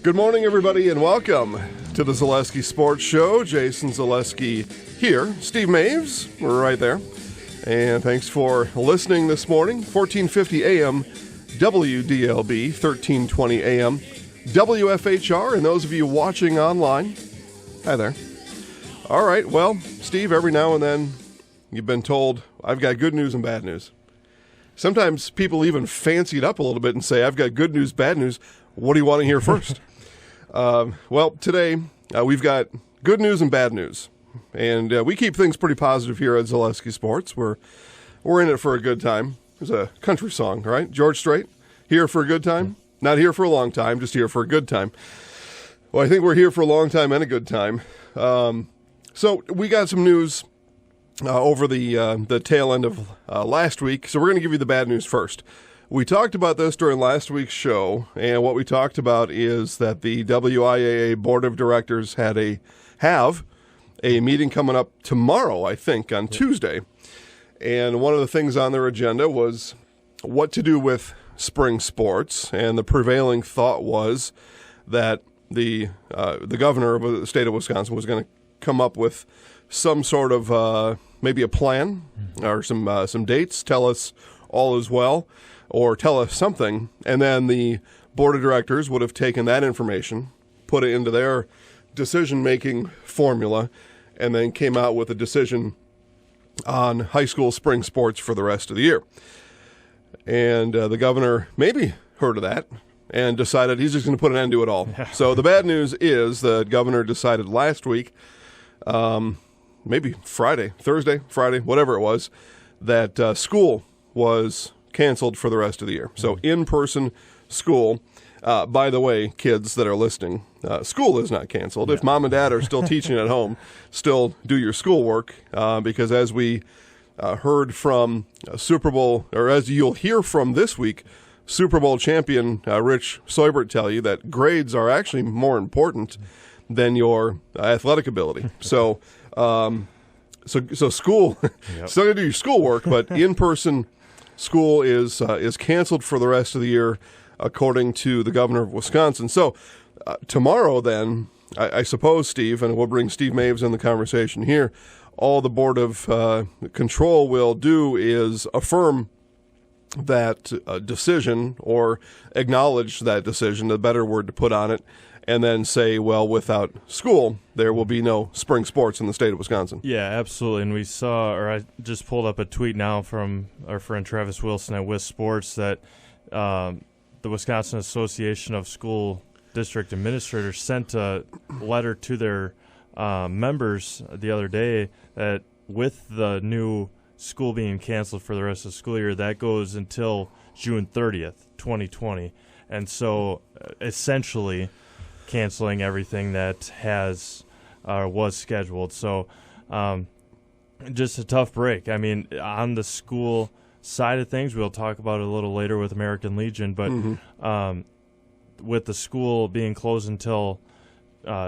Good morning, everybody, and welcome to the Zaleski Sports Show. Jason Zaleski here. Steve Maves, we're right there. And thanks for listening this morning. 1450 AM, WDLB, 1320 AM, WFHR, and those of you watching online, hi there. All right, well, Steve, every now and then you've been told, I've got good news and bad news. Sometimes people even fancy it up a little bit and say, I've got good news, bad news. What do you want to hear first? Well, today we've got good news and bad news. And we keep things pretty positive here at Zaleski Sports. We're in it for a good time. There's a country song, right? George Strait, here for a good time. Not here for a long time, just here for a good time. Well, I think we're here for a long time and a good time. So we got some news over the tail end of last week. So we're going to give you the bad news first. We talked about this during last week's show, and what we talked about is that the WIAA Board of Directors have a meeting coming up tomorrow, I think, on Tuesday. And one of the things on their agenda was what to do with spring sports, and the prevailing thought was that the governor of the state of Wisconsin was going to come up with some sort of maybe a plan or some dates, tell us all is well, or tell us something, and then the board of directors would have taken that information, put it into their decision-making formula, and then came out with a decision on high school spring sports for the rest of the year. And the governor maybe heard of that and decided he's just going to put an end to it all. So the bad news is the governor decided last week, maybe Thursday, Friday, whatever it was, that school was canceled for the rest of the year. So in-person school. By the way, kids that are listening, school is not canceled. Yeah. If mom and dad are still teaching at home, still do your schoolwork, because as we heard from Super Bowl, or as you'll hear from this week, Super Bowl champion Rich Seubert tell you that grades are actually more important than your athletic ability. So school, still going to do your schoolwork, but in-person school is canceled for the rest of the year, according to the governor of Wisconsin. So tomorrow then, I suppose, Steve, and we'll bring Steve Maves in the conversation here, all the Board of Control will do is affirm that decision or acknowledge that decision, the better word to put on it, and then say, well, without school, there will be no spring sports in the state of Wisconsin. Yeah, absolutely. And we saw, or I just pulled up a tweet now from our friend Travis Wilson at WIS Sports that the Wisconsin Association of School District Administrators sent a letter to their members the other day that with the new school being canceled for the rest of the school year, that goes until June 30th, 2020. And so essentially canceling everything that was scheduled. So just a tough break. I mean, on the school side of things, we'll talk about it a little later with American Legion, but with the school being closed until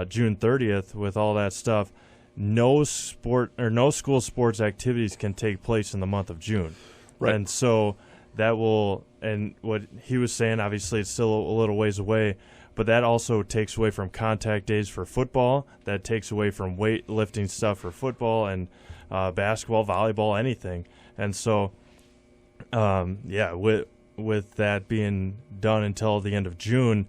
June 30th, with all that stuff, no school sports activities can take place in the month of June. Right. And so that will, and what he was saying, obviously it's still a little ways away, but that also takes away from contact days for football. That takes away from weightlifting stuff for football and basketball, volleyball, anything. And so, with that being done until the end of June,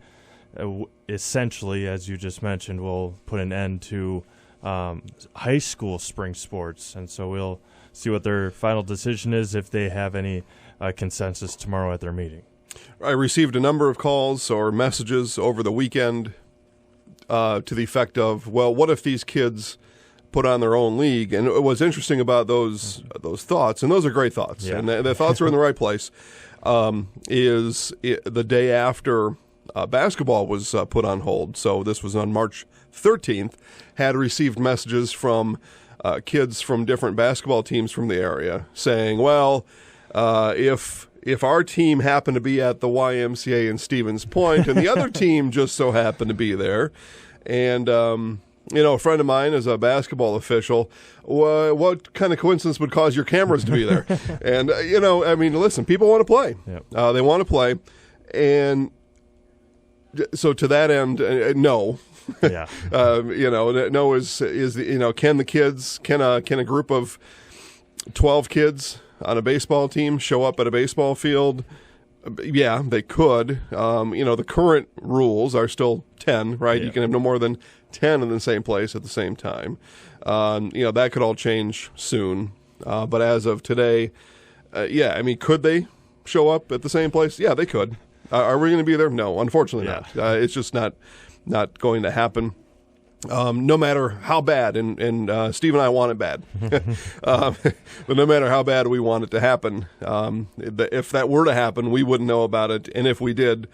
essentially, as you just mentioned, we'll put an end to high school spring sports. And so we'll see what their final decision is, if they have any consensus tomorrow at their meeting. I received a number of calls or messages over the weekend to the effect of, well, what if these kids put on their own league? And what's interesting about those thoughts, and those are great thoughts, and the thoughts are in the right place, is the day after basketball was put on hold. So this was on March 13th, had received messages from kids from different basketball teams from the area saying, well, if our team happened to be at the YMCA in Stevens Point and the other team just so happened to be there, and a friend of mine is a basketball official, what kind of coincidence would cause your cameras to be there? And, listen, people want to play. Yep. They want to play. And So to that end, no. Yeah. No is can a group of 12 kids on a baseball team show up at a baseball field? Yeah, they could. The current rules are still 10, right? Yeah. You can have no more than 10 in the same place at the same time. That could all change soon. But as of today, could they show up at the same place? Yeah, they could. Are we going to be there? No, unfortunately not. It's just not going to happen. No matter how bad, and Steve and I want it bad, but no matter how bad we want it to happen, if that were to happen, we wouldn't know about it, and if we did,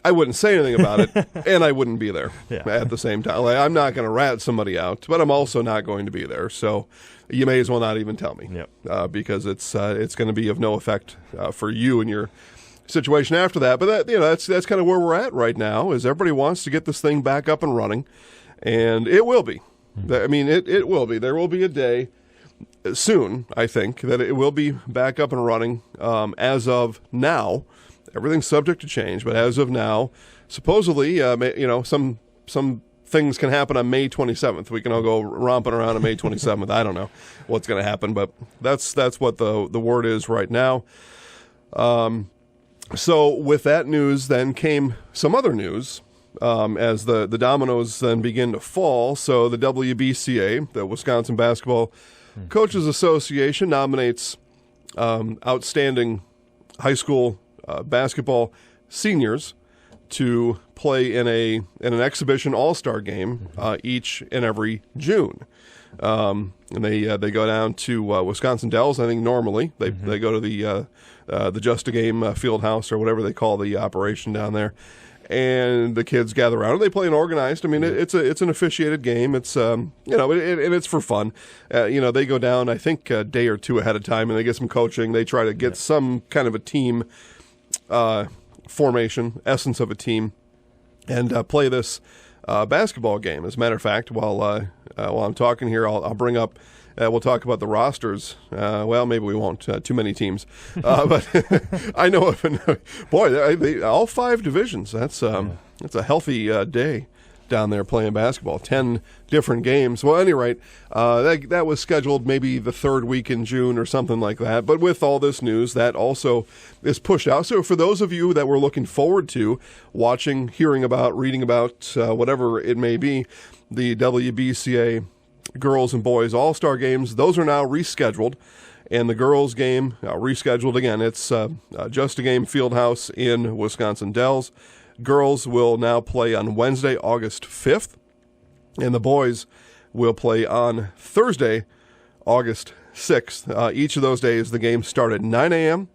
I wouldn't say anything about it, and I wouldn't be there at the same time. Like, I'm not going to rat somebody out, but I'm also not going to be there, so you may as well not even tell me, because it's going to be of no effect for you and your situation after that. But that's kind of where we're at right now, is everybody wants to get this thing back up and running, and it will be. I mean, it will be. There will be a day soon, I think, that it will be back up and running. As of now, everything's subject to change, but as of now, supposedly, some things can happen on May 27th. We can all go romping around on May 27th. I don't know what's going to happen, but that's what the word is right now. So with that news, then came some other news as the dominoes then begin to fall. So the WBCA, the Wisconsin Basketball Coaches Association, nominates outstanding high school basketball seniors to play in an exhibition all-star game each and every June. And they go down to Wisconsin Dells. I think normally they go to the Just a Game field house, or whatever they call the operation down there, and the kids gather around and they play an organized. I mean, it's an officiated game. It's and it's for fun. They go down, I think, a day or two ahead of time, and they get some coaching. They try to get some kind of a team formation, essence of a team, and play this basketball game. As a matter of fact, while I'm talking here, I'll bring up. We'll talk about the rosters. Well, maybe we won't. Too many teams, but I know of. Boy, all 5 divisions. That's a healthy day down there playing basketball. 10 different games. Well, at any rate, that was scheduled maybe the 3rd week in June or something like that. But with all this news, that also is pushed out. So for those of you that were looking forward to watching, hearing about, reading about, whatever it may be, the WBCA girls and boys all-star games, those are now rescheduled, and the girls game rescheduled again. It's Just a Game Fieldhouse in Wisconsin Dells. Girls will now play on Wednesday, August 5th, and the boys will play on Thursday, August 6th. Each of those days, the games start at 9 a.m.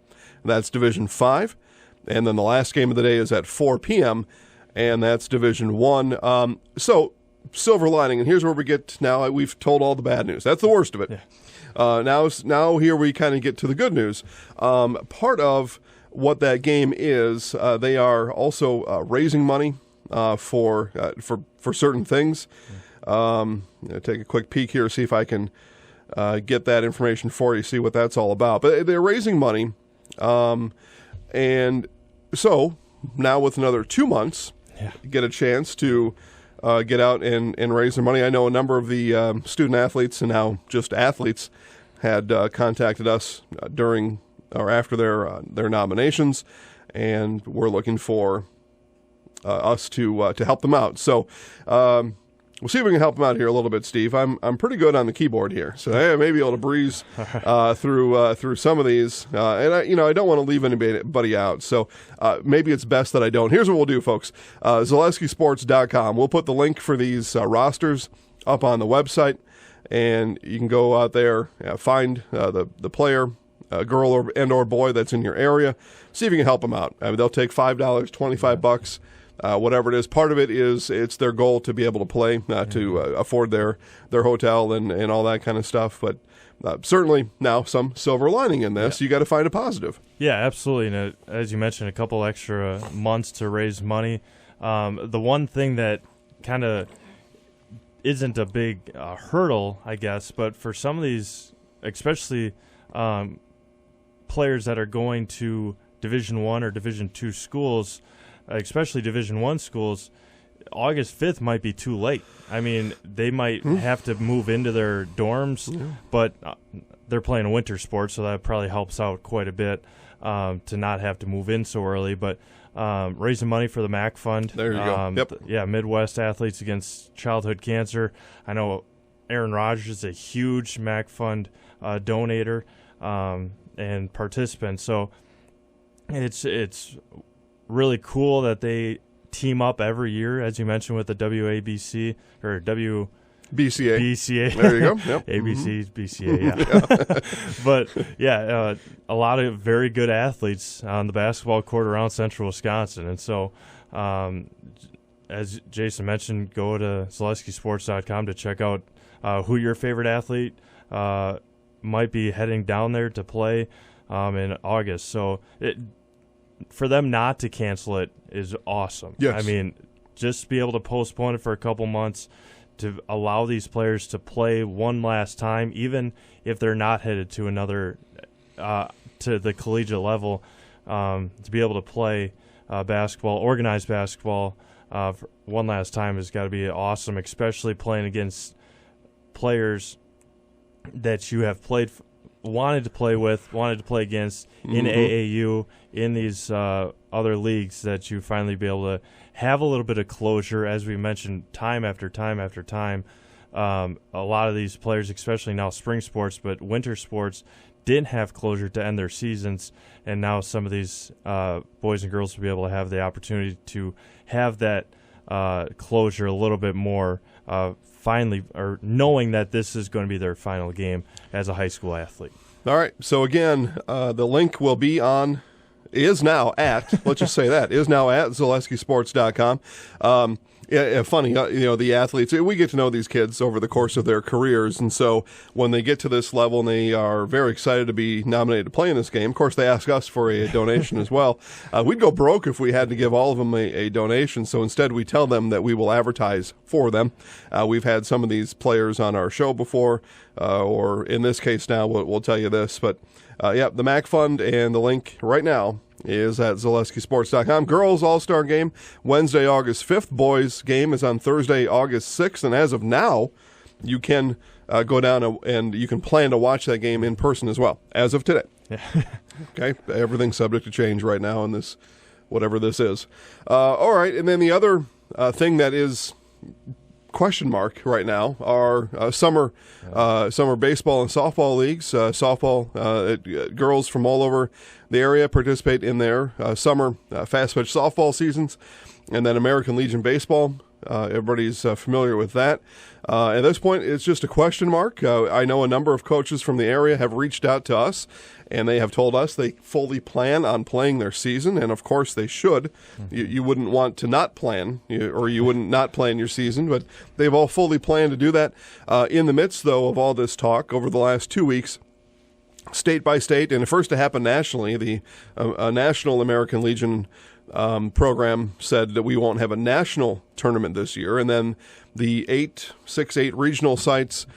That's Division 5, and then the last game of the day is at 4 p.m., and that's Division 1. So silver lining, and here's where we get now. We've told all the bad news. That's the worst of it. Yeah. Now here we kind of get to the good news. Part of what that game is, they are also raising money for certain things. Take a quick peek here, see if I can get that information for you, see what that's all about. But they're raising money, and so now with another 2 months, get a chance to get out and raise their money. I know a number of the student athletes, and now just athletes, had contacted us during or after their nominations, and we're looking for us to help them out. So we'll see if we can help them out here a little bit, Steve. I'm pretty good on the keyboard here, so I may be able to breeze through some of these. And I don't want to leave anybody out, so maybe it's best that I don't. Here's what we'll do, folks. ZaleskiSports.com. We'll put the link for these rosters up on the website, and you can go out there, find the player, girl or boy that's in your area. See if you can help them out. I mean, they'll take $5, $25. Whatever it is. Part of it is it's their goal to be able to play, to afford their hotel and all that kind of stuff. But certainly now some silver lining in this. You got to find a positive. Yeah, absolutely. And as you mentioned, a couple extra months to raise money. The one thing that kind of isn't a big hurdle, I guess, but for some of these, especially players that are going to Division I or Division II schools, especially Division I schools, August 5th might be too late. I mean, they might have to move into their dorms, but they're playing a winter sport, so that probably helps out quite a bit to not have to move in so early. But raising money for the MAC Fund. There you go. Midwest Athletes Against Childhood Cancer. I know Aaron Rodgers is a huge MAC Fund donator and participant. So it's really cool that they team up every year, as you mentioned, with the WABC or BCA. BCA. There you go. Yep. ABC, BCA, But, a lot of very good athletes on the basketball court around central Wisconsin. And so, as Jason mentioned, go to ZaleskiSports.com to check out who your favorite athlete might be heading down there to play in August. So for them not to cancel it is awesome. Yes. I mean, just be able to postpone it for a couple months to allow these players to play one last time, even if they're not headed to another to the collegiate level, to be able to play basketball, organized basketball, for one last time has got to be awesome, especially playing against players that you have wanted to play with, wanted to play against in AAU, in these other leagues, that you finally be able to have a little bit of closure. As we mentioned, time after time after time, a lot of these players, especially now spring sports, but winter sports, didn't have closure to end their seasons, and now some of these boys and girls will be able to have the opportunity to have that closure a little bit more, finally, or knowing that this is going to be their final game as a high school athlete. All right. So again, the link will be on. Is now at, let's just say that, is now at ZaleskiSports.com. Funny, the athletes, we get to know these kids over the course of their careers, and so when they get to this level and they are very excited to be nominated to play in this game, of course they ask us for a donation as well. We'd go broke if we had to give all of them a donation, so instead we tell them that we will advertise for them. We've had some of these players on our show before, or in this case now we'll tell you this, but the MAC Fund, and the link right now is at ZaleskiSports.com. Girls All-Star Game, Wednesday, August 5th. Boys game is on Thursday, August 6th. And as of now, you can go down and you can plan to watch that game in person as well, as of today. Okay? Everything's subject to change right now in this, whatever this is. All right, and then the other thing that is question mark right now are summer baseball and softball leagues. Girls from all over the area participate in their summer fast pitch softball seasons, and then American Legion baseball. Everybody's familiar with that. At this point, it's just a question mark. I know a number of coaches from the area have reached out to us, and they have told us they fully plan on playing their season, and of course they should. You wouldn't want to not plan, or you wouldn't not plan your season, but they've all fully planned to do that. In the midst, though, of all this talk over the last 2 weeks, state by state, and first to happen nationally, the National American Legion program said that we won't have a national tournament this year, and then the 8 regional sites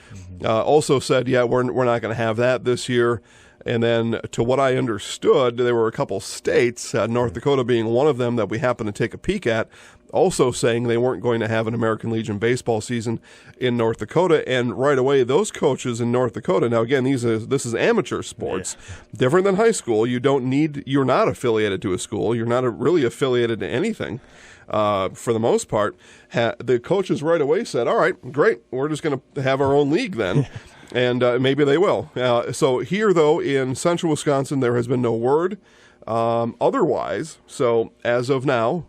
also said, we're not going to have that this year. And then, to what I understood, there were a couple states, North Dakota being one of them, that we happened to take a peek at, also saying they weren't going to have an American Legion baseball season in North Dakota. And right away, those coaches in North Dakota, now again, this is amateur sports, different than high school. You're not affiliated to a school. You're not really affiliated to anything. For the most part, the coaches right away said, all right, great, we're just going to have our own league then. And maybe they will. So here, though, in central Wisconsin, there has been no word otherwise. So as of now,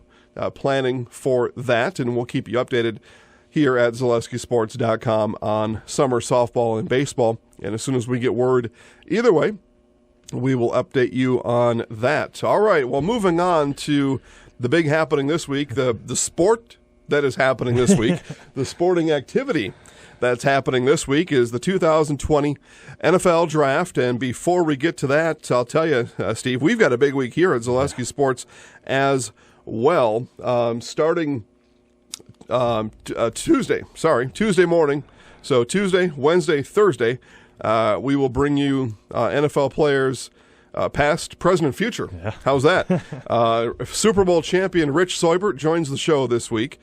planning for that, and we'll keep you updated here at ZaleskiSports.com on summer softball and baseball. And as soon as we get word either way, we will update you on that. All right, well, moving on to the big happening this week, the sport that is happening this week, the sporting activity that's happening this week is the 2020 NFL Draft. And before we get to that, I'll tell you, Steve, we've got a big week here at Zaleski Sports as well. Starting Tuesday morning. So Tuesday, Wednesday, Thursday, we will bring you NFL players past, present, and future. Yeah. How's that? Super Bowl champion Rich Seubert joins the show this week.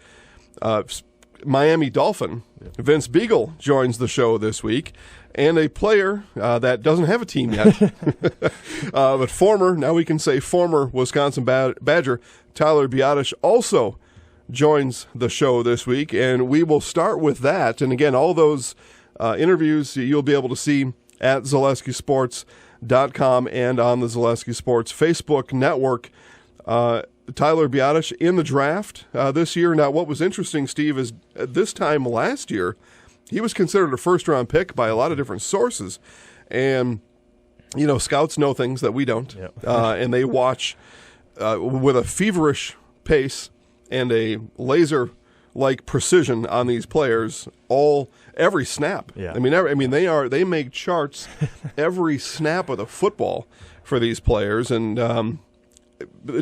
Miami Dolphin Vince Biegel joins the show this week. And a player that doesn't have a team yet, but now we can say former Wisconsin Badger Tyler Biadasz also joins the show this week. And we will start with that. And again, all those interviews you'll be able to see at ZaleskiSports.com and on the Zaleski Sports Facebook network. Tyler Biadasz in the draft this year. Now, what was interesting, Steve, is this time last year, he was considered a first-round pick by a lot of different sources. And, scouts know things that we don't. Yep. And they watch with a feverish pace and a laser-like precision on these players every snap. Yeah. They make charts every snap of the football for these players, and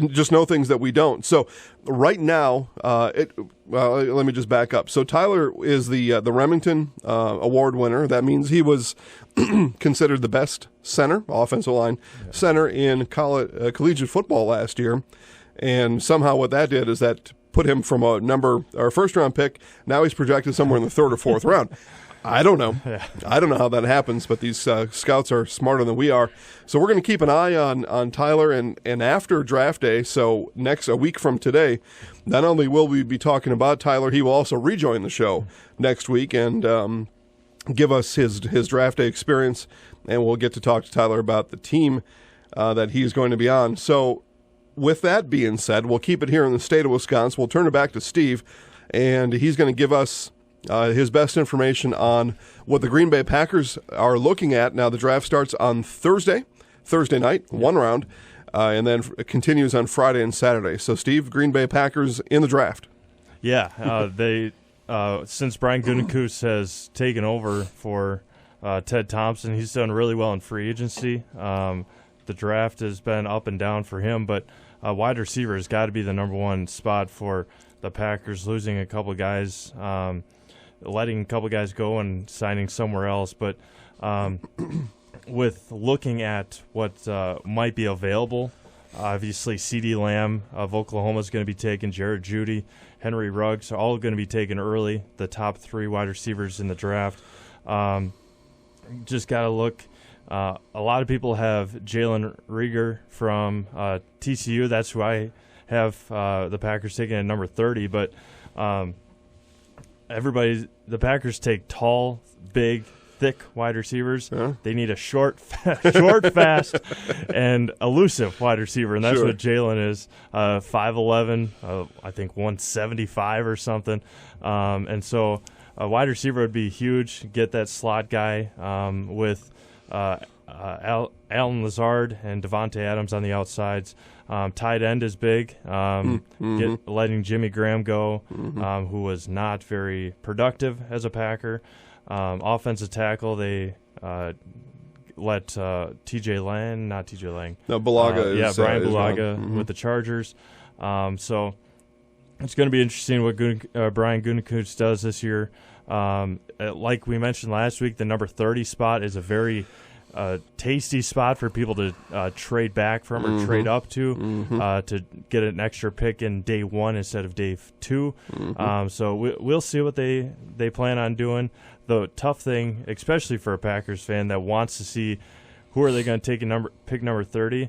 just know things that we don't. So right now, let me just back up. So Tyler is the Remington Award winner. That means he was considered the best center, offensive line center in collegiate football last year. And somehow what that did is that put him from a first-round pick. Now he's projected somewhere in the third or fourth round. I don't know. Yeah. I don't know how that happens, but these scouts are smarter than we are. So we're going to keep an eye on Tyler, and after draft day, so a week from today, not only will we be talking about Tyler, he will also rejoin the show next week and give us his draft day experience, and we'll get to talk to Tyler about the team that he's going to be on. So with that being said, we'll keep it here in the state of Wisconsin. We'll turn it back to Steve, and he's going to give us his best information on what the Green Bay Packers are looking at. Now, the draft starts on Thursday night, one round, and then continues on Friday and Saturday. So, Steve, Green Bay Packers in the draft. Yeah, they since Brian Gutekunst has taken over for Ted Thompson, he's done really well in free agency. The draft has been up and down for him, but wide receiver has got to be the number one spot for the Packers, losing a couple guys, letting a couple guys go and signing somewhere else. But with looking at what might be available, obviously CeeDee Lamb of Oklahoma is going to be taken, Jared Jeudy, Henry Ruggs are all going to be taken early, the top three wide receivers in the draft. Just got to look. A lot of people have Jalen Reagor from TCU. That's who I have the Packers taking at number 30. But the Packers take tall, big, thick wide receivers. Yeah. They need a short, fast, and elusive wide receiver, and that's what Jalen is. 5'11", I think 175 or something. And so a wide receiver would be huge. Get that slot guy with Alan Lazard and Devontae Adams on the outsides. Tight end is big. Letting Jimmy Graham go, who was not very productive as a Packer. Offensive tackle, they let T.J. Lang, not T.J. Lang. No, Bulaga is Brian Bulaga with the Chargers. So it's going to be interesting what Brian Gutekunst does this year. Like we mentioned last week, the number 30 spot is a very tasty spot for people to trade back from or trade up to get an extra pick in day one instead of day two. So we'll see what they plan on doing. The tough thing, especially for a Packers fan that wants to see who are they going to take pick number 30,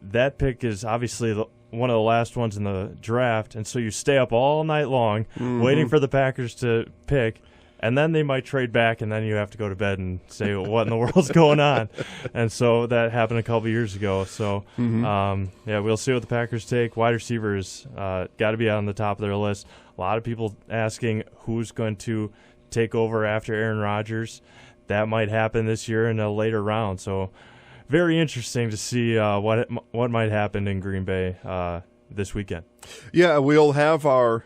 that pick is obviously one of the last ones in the draft, and so you stay up all night long waiting for the Packers to pick. And then they might trade back, and then you have to go to bed and say, well, what in the world's going on? And so that happened a couple years ago. So, we'll see what the Packers take. Wide receivers got to be on the top of their list. A lot of people asking who's going to take over after Aaron Rodgers. That might happen this year in a later round. So very interesting to see what might happen in Green Bay this weekend. Yeah, we'll have our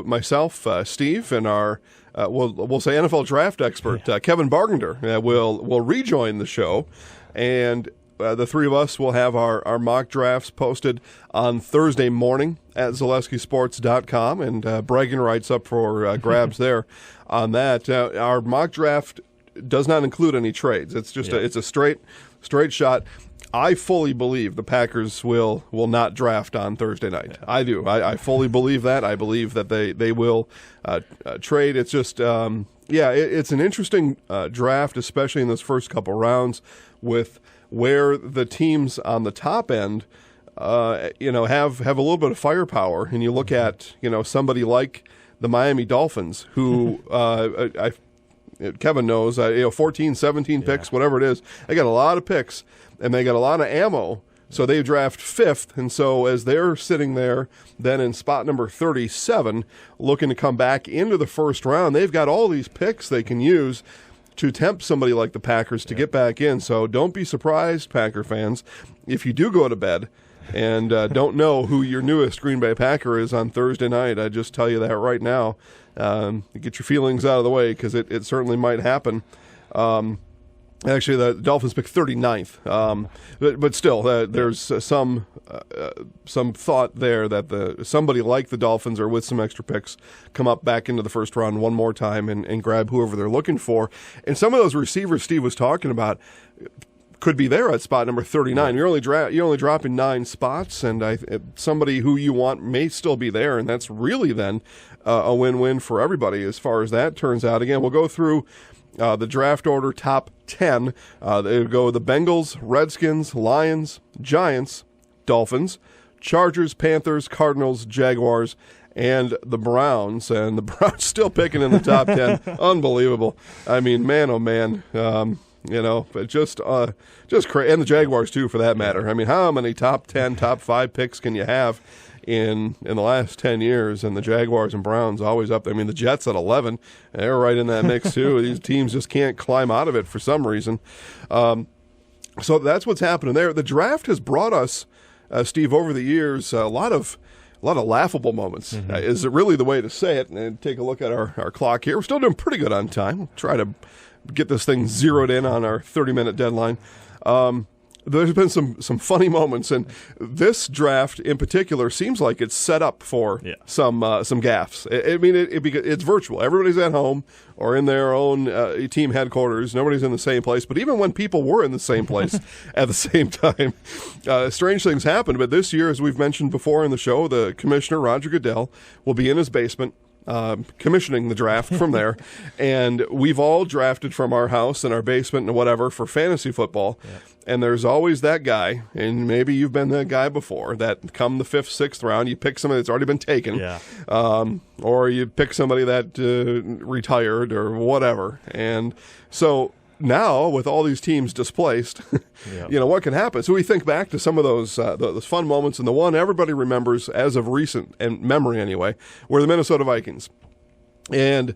myself, Steve, and our we'll say NFL draft expert Kevin Bargender will rejoin the show, and the three of us will have our mock drafts posted on Thursday morning at ZaleskiSports.com, and bragging rights up for grabs there on that. Our mock draft does not include any trades. It's just it's a straight shot. I fully believe the Packers will not draft on Thursday night. I do. I fully believe that. I believe that they will trade. It's just, it's an interesting draft, especially in those first couple rounds, with where the teams on the top end, have a little bit of firepower. And you look at, somebody like the Miami Dolphins, who Kevin knows, 14, 17 picks, whatever it is. They got a lot of picks, and they got a lot of ammo. So they draft 5th, and so as they're sitting there, then in spot number 37, looking to come back into the first round, they've got all these picks they can use to tempt somebody like the Packers to get back in. So don't be surprised, Packer fans, if you do go to bed and don't know who your newest Green Bay Packer is on Thursday night. I just tell you that right now. Get your feelings out of the way, because it certainly might happen. Actually, the Dolphins pick 39th, but still, there's some thought there that somebody like the Dolphins, or with some extra picks, come up back into the first round one more time and grab whoever they're looking for. And some of those receivers Steve was talking about could be there at spot number 39. You're only dropping 9 spots, and somebody who you want may still be there, and that's really then a win-win for everybody as far as that turns out. Again, we'll go through the draft order top 10. They go the Bengals, Redskins, Lions, Giants, Dolphins, Chargers, Panthers, Cardinals, Jaguars, and the Browns. And the Browns still picking in the top 10. Unbelievable. I mean, man, oh man. But just crazy. And the Jaguars too, for that matter. I mean, how many top 10, top 5 picks can you have in the last 10 years? And the Jaguars and Browns always up there. I mean, the Jets at 11, they're right in that mix too. These teams just can't climb out of it for some reason. So that's what's happening there. The draft has brought us, Steve, over the years, a lot of laughable moments. Is it really the way to say it? And take a look at our clock here. We're still doing pretty good on time. We'll try to get this thing zeroed in on our 30-minute deadline. There's been some funny moments, and this draft in particular seems like it's set up for some gaffes. It's virtual. Everybody's at home or in their own team headquarters. Nobody's in the same place. But even when people were in the same place at the same time, strange things happened. But this year, as we've mentioned before in the show, the commissioner, Roger Goodell, will be in his basement commissioning the draft from there. And we've all drafted from our house and our basement and whatever for fantasy football. Yeah. And there's always that guy, and maybe you've been that guy before, that come the 5th, 6th round, you pick somebody that's already been taken, or you pick somebody that retired or whatever. And so now, with all these teams displaced, what can happen? So we think back to some of those fun moments, and the one everybody remembers as of recent, and memory anyway, were the Minnesota Vikings. And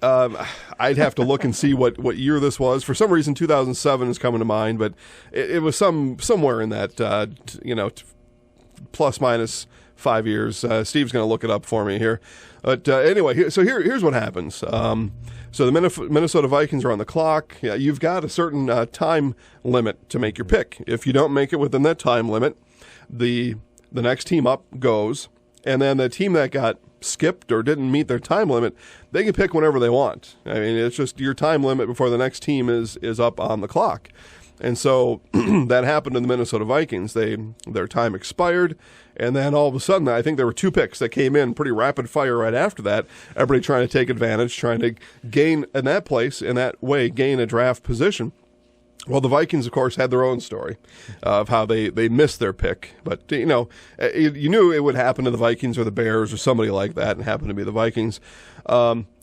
I'd have to look and see what year this was. For some reason, 2007 is coming to mind, but it was somewhere in that, plus minus 5 years. Steve's going to look it up for me here. But anyway, so here's what happens. So the Minnesota Vikings are on the clock. Yeah, you've got a certain time limit to make your pick. If you don't make it within that time limit, the next team up goes, and then the team that got skipped or didn't meet their time limit, they can pick whenever they want. I mean, it's just your time limit before the next team is up on the clock. And so that happened to the Minnesota Vikings. Their time expired, and then all of a sudden, I think there were 2 picks that came in pretty rapid fire right after that. Everybody trying to take advantage, trying to gain in that way, gain a draft position. Well, the Vikings, of course, had their own story of how they missed their pick. But, you knew it would happen to the Vikings or the Bears or somebody like that, and happened to be the Vikings.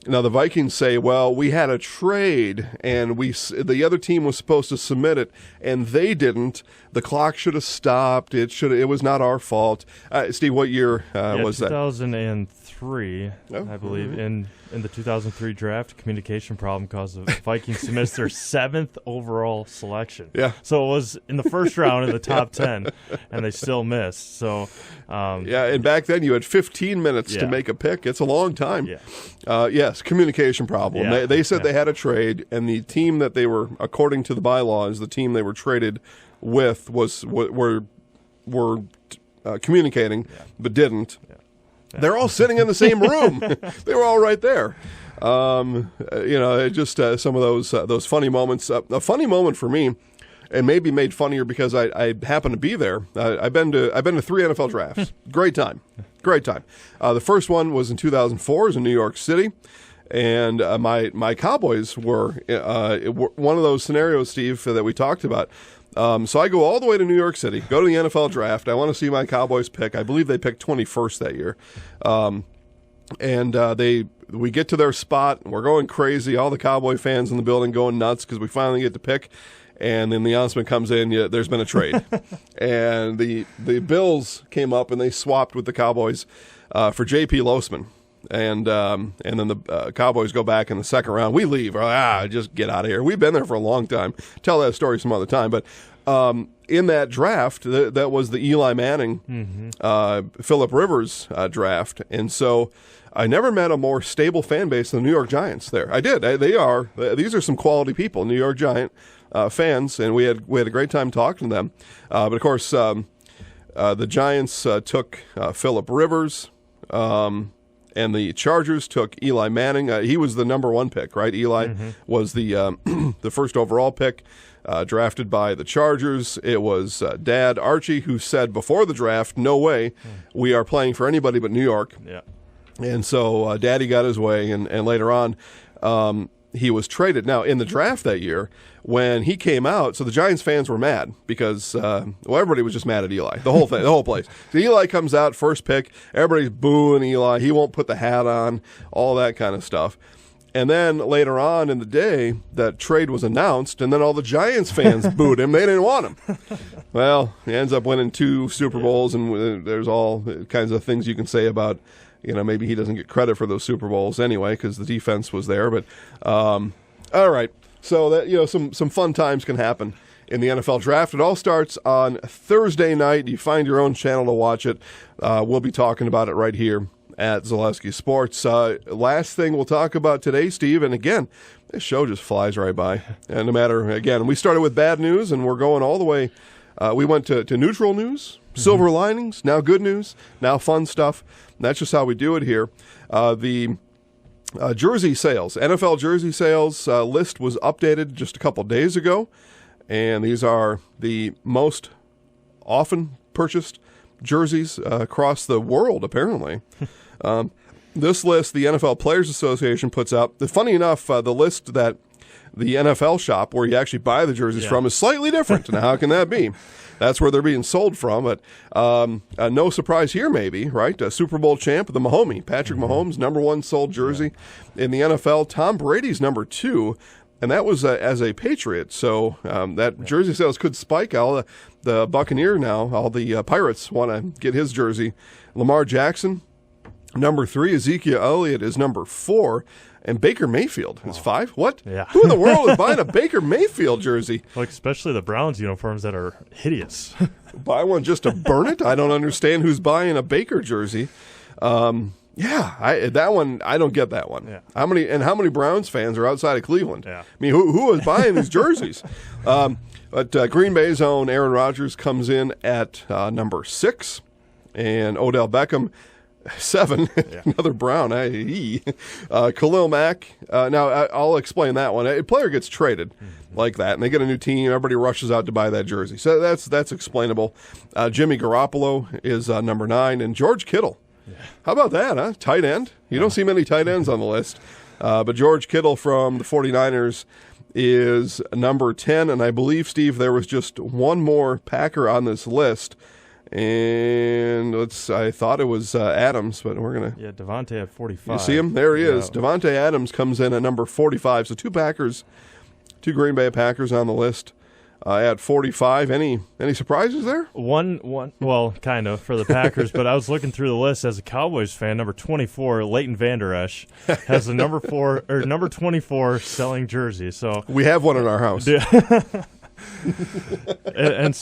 Now, the Vikings say, well, we had a trade, and the other team was supposed to submit it, and they didn't. The clock should have stopped. It was not our fault. Steve, what year was that? 2003, I believe. In the 2003 draft, communication problem caused the Vikings to miss their 7th overall selection. Yeah. So it was in the first round in the top 10, and they still missed. So, and back then you had 15 minutes to make a pick. It's a long time. Yeah. Yes, communication problem. Yeah. They said they had a trade, and the team that they were, according to the bylaws, the team they were traded with were communicating, but didn't. Yeah. They're all sitting in the same room. They were all right there. Just some of those funny moments. A funny moment for me, and maybe made funnier because I happen to be there. I've been to 3 NFL drafts. Great time. The first one was in 2004. It was in New York City. And my Cowboys were one of those scenarios, Steve, that we talked about. So I go all the way to New York City, go to the NFL draft. I want to see my Cowboys pick. I believe they picked 21st that year. We get to their spot. And we're going crazy. All the Cowboy fans in the building going nuts because we finally get to pick. And then the announcement comes in, there's been a trade. And the Bills came up and they swapped with the Cowboys for J.P. Losman. And then the Cowboys go back in the second round. We leave. Just get out of here. We've been there for a long time. Tell that story some other time. But in that draft, that was the Eli Manning, Phillip Rivers draft. And so I never met a more stable fan base than the New York Giants there. I did. These are some quality people, New York Giant fans, and we had a great time talking to them. But, of course, the Giants took Phillip Rivers, and the Chargers took Eli Manning. He was the number 1 pick, right? Eli was the first overall pick, drafted by the Chargers. It was Dad Archie who said before the draft, "No way, we are playing for anybody but New York." Yeah. And so Daddy got his way, and later on he was traded. Now, in the draft that year, when he came out, so the Giants fans were mad because, everybody was just mad at Eli, the whole thing, the whole place. So Eli comes out, first pick, everybody's booing Eli. He won't put the hat on, all that kind of stuff. And then later on in the day, that trade was announced, and then all the Giants fans booed him. They didn't want him. Well, he ends up winning 2 Super Bowls, and there's all kinds of things you can say about, maybe he doesn't get credit for those Super Bowls anyway because the defense was there. But all right. So that some fun times can happen in the NFL draft. It all starts on Thursday night. You find your own channel to watch it. We'll be talking about it right here at Zaleski Sports. Last thing we'll talk about today, Steve, and again, this show just flies right by. And no matter, again, we started with bad news, and we're going all the way. We went to neutral news, silver linings, now good news, now fun stuff. And that's just how we do it here. The jersey sales, NFL jersey sales list was updated just a couple days ago, and these are the most often purchased jerseys across the world, apparently. This list, the NFL Players Association puts out. Funny enough, the list that the NFL shop, where you actually buy the jerseys from, is slightly different. Now, how can that be? That's where they're being sold from. But no surprise here, maybe, right? A Super Bowl champ, the Mahomes, Patrick Mahomes, number 1 sold jersey in the NFL. Tom Brady's number 2, and that was as a Patriot. So that jersey sales could spike. All the Buccaneer now, all the Pirates want to get his jersey. Lamar Jackson, number 3. Ezekiel Elliott is number 4. And Baker Mayfield is 5. What? Yeah. Who in the world is buying a Baker Mayfield jersey? Like, especially the Browns uniforms that are hideous. Buy one just to burn it? I don't understand who's buying a Baker jersey. That one, I don't get that one. Yeah. How many Browns fans are outside of Cleveland? Yeah. I mean, who is buying these jerseys? But Green Bay's own Aaron Rodgers comes in at number 6, and Odell Beckham 7, another Brown. Khalil Mack. Now, I'll explain that one. A player gets traded like that, and they get a new team. Everybody rushes out to buy that jersey. So that's explainable. Jimmy Garoppolo is number 9, and George Kittle. Yeah. How about that, huh? Tight end. You don't see many tight ends on the list. But George Kittle from the 49ers is number 10, and I believe, Steve, there was just one more Packer on this list. And I thought it was Adams, but we're going to... Yeah, Devontae at 45. You see him? There he is. Devontae Adams comes in at number 45. So 2 Green Bay Packers on the list at 45. Any surprises there? One. Well, kind of, for the Packers, but I was looking through the list as a Cowboys fan. Number 24, Leighton Vander Esch, has the number 24 selling jersey. So we have one in our house. and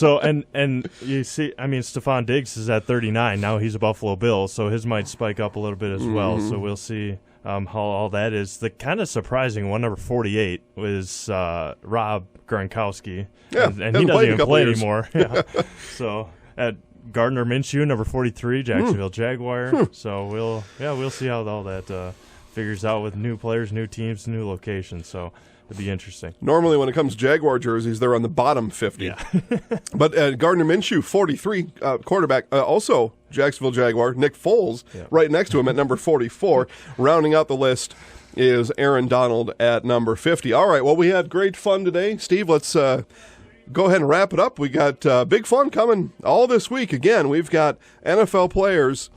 you see, I mean, Stephon Diggs is at 39 now. He's a Buffalo Bill, so his might spike up a little bit as well. So we'll see how all that is. The kind of surprising one, number 48, was Rob Gronkowski, and he doesn't even play anymore. So at Gardner Minshew, number 43, Jacksonville Jaguar. So we'll see how all that figures out with new players, new teams, new locations. So It'd be interesting. Normally, when it comes to Jaguar jerseys, they're on the bottom 50. Yeah. But Gardner Minshew, 43, quarterback, also Jacksonville Jaguar. Nick Foles, right next to him at number 44. Rounding out the list is Aaron Donald at number 50. All right, well, we had great fun today. Steve, let's go ahead and wrap it up. We got big fun coming all this week. Again, we've got NFL players,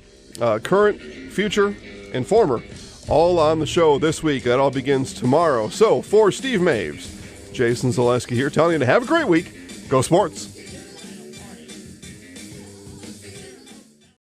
current, future, and former, all on the show this week. That all begins tomorrow. So for Steve Maves, Jason Zaleski here telling you to have a great week. Go Sports.